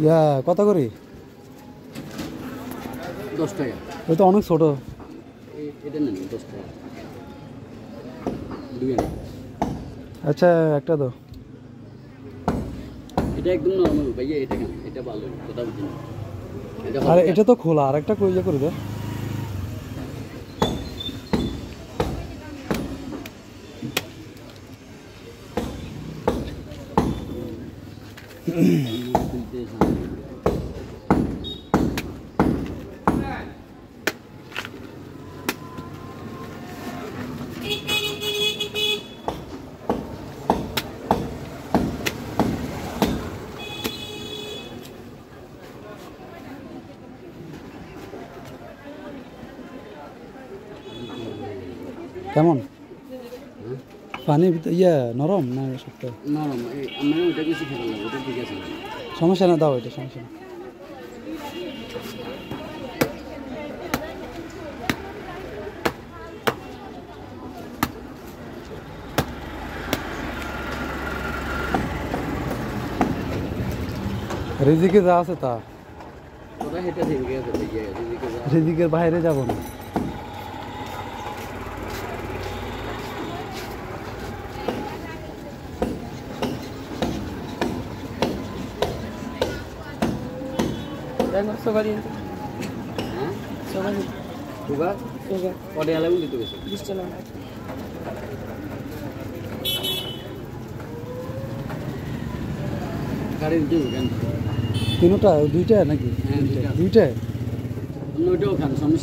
ইয়া কত করে? 10 টাকা। ওই তো অনেক ছোট। এটা নেন 10 টাকা। দুই আনা। আচ্ছা একটা দাও। এটা একদম নরমাল ভাইয়া, এটা কেন? এটা ভালো, কথা বুঝি না। আরে এটা তো খোলা, আরেকটা কই ইয়ে করে দে। কেমন পানি ইয়া নরম না শক্ত? নরম। আমি ওটা বেশি খেতে লাগে, ওটা ঠিক আছে। সমস্যা না, দাও এটা, সমস্যা না। রিজিকে যা আছে তা, ওটা হেঁটে থেকে আছে ভাইয়া, এদিকে যা। রিজিকের বাইরে যাব না। Sogarin. হ্যাঁ Sogarin. Sugar Sogar. কটে আলাম দিতে গেছে। 20 টাকা। গাড়ি দিতে কেন? তিনটা দুইটা নাকি? হ্যাঁ, দুইটা। দুইটা। অন্য ওইটাও খান, সমস্যা